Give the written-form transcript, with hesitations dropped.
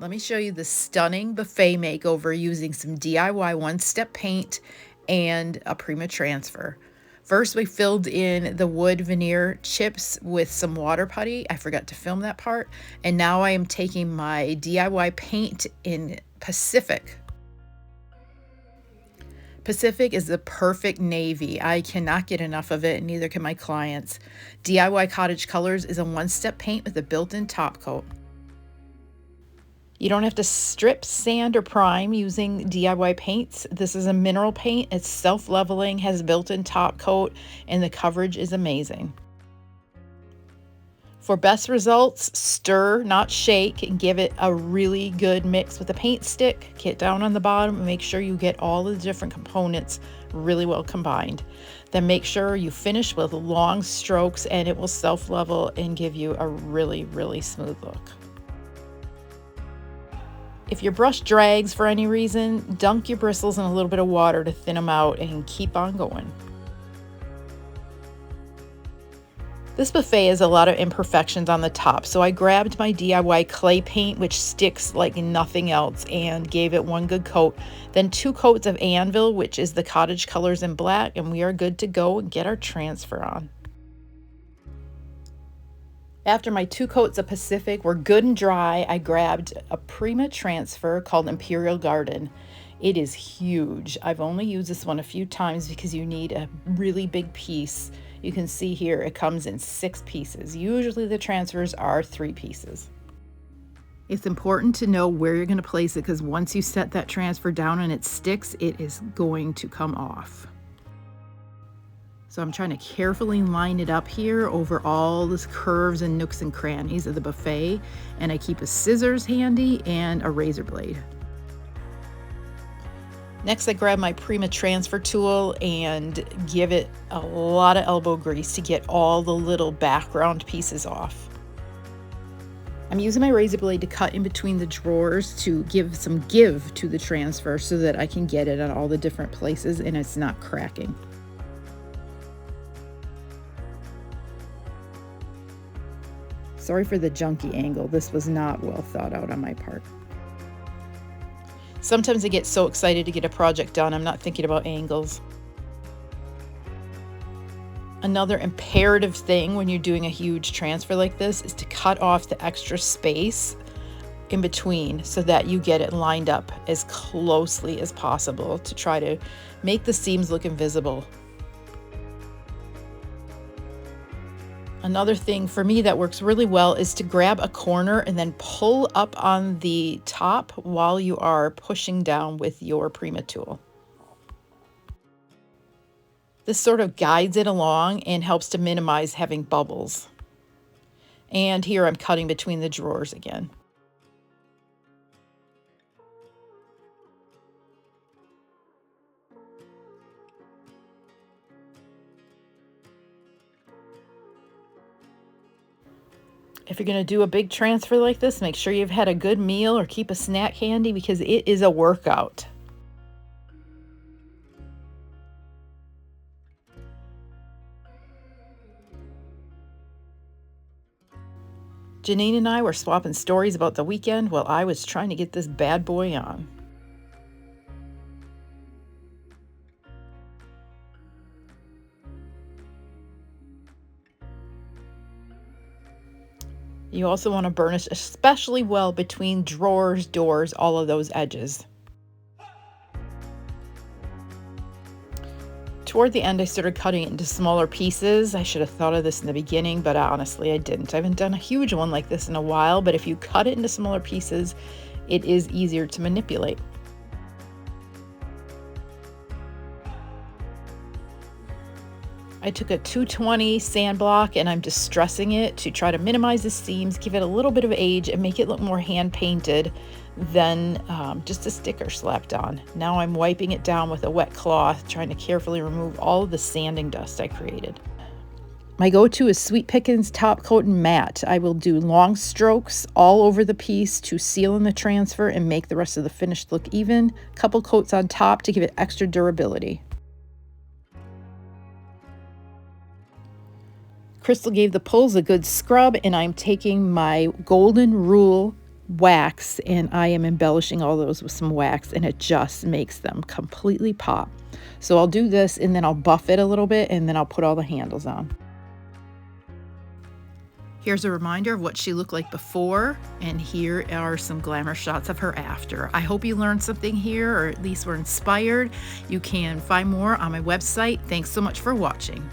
Let me show you the stunning buffet makeover using some DIY one-step paint and a Prima transfer. First, we filled in the wood veneer chips with some water putty. I forgot to film that part. And now I am taking my DIY paint in Pacific. Pacific is the perfect navy. I cannot get enough of it, and neither can my clients. DIY Cottage Colors is a one-step paint with a built-in top coat. You don't have to strip, sand, or prime using DIY paints. This is a mineral paint. It's self-leveling, has a built-in top coat, and the coverage is amazing. For best results, stir, not shake, and give it a really good mix with a paint stick. Get down on the bottom and make sure you get all the different components really well combined. Then make sure you finish with long strokes and it will self-level and give you a really, really smooth look. If your brush drags for any reason, dunk your bristles in a little bit of water to thin them out and keep on going. This buffet has a lot of imperfections on the top, so I grabbed my DIY clay paint, which sticks like nothing else, and gave it one good coat. Then 2 coats of Anvil, which is the Cottage Colors in black, and we are good to go and get our transfer on. After my 2 coats of Pacific were good and dry, I grabbed a Prima transfer called Imperial Garden. It is huge. I've only used this one a few times because you need a really big piece. You can see here it comes in 6 pieces. Usually the transfers are 3 pieces. It's important to know where you're going to place it because once you set that transfer down and it sticks, it is going to come off. So I'm trying to carefully line it up here over all the curves and nooks and crannies of the buffet, and I keep a scissors handy and a razor blade. Next, I grab my Prima transfer tool and give it a lot of elbow grease to get all the little background pieces off. I'm using my razor blade to cut in between the drawers to give some give to the transfer so that I can get it at all the different places and it's not cracking. Sorry for the junky angle. This was not well thought out on my part. Sometimes I get so excited to get a project done, I'm not thinking about angles. Another imperative thing when you're doing a huge transfer like this is to cut off the extra space in between so that you get it lined up as closely as possible to try to make the seams look invisible. Another thing for me that works really well is to grab a corner and then pull up on the top while you are pushing down with your Prima tool. This sort of guides it along and helps to minimize having bubbles. And here I'm cutting between the drawers again. If you're going to do a big transfer like this, make sure you've had a good meal or keep a snack handy because it is a workout. Janine and I were swapping stories about the weekend while I was trying to get this bad boy on. You also want to burnish especially well between drawers, doors, all of those edges. Toward the end, I started cutting it into smaller pieces. I should have thought of this in the beginning, but honestly, I didn't. I haven't done a huge one like this in a while, but if you cut it into smaller pieces, it is easier to manipulate. I took a 220 sand block and I'm distressing it to try to minimize the seams, give it a little bit of age, and make it look more hand painted than just a sticker slapped on. Now I'm wiping it down with a wet cloth, trying to carefully remove all of the sanding dust I created. My go-to is Sweet Pickins Top Coat and Matte. I will do long strokes all over the piece to seal in the transfer and make the rest of the finish look even. Couple coats on top to give it extra durability. Crystal gave the pulls a good scrub, and I'm taking my golden rule wax, and I am embellishing all those with some wax, and it just makes them completely pop. So I'll do this, and then I'll buff it a little bit, and then I'll put all the handles on. Here's a reminder of what she looked like before, and here are some glamour shots of her after. I hope you learned something here, or at least were inspired. You can find more on my website. Thanks so much for watching.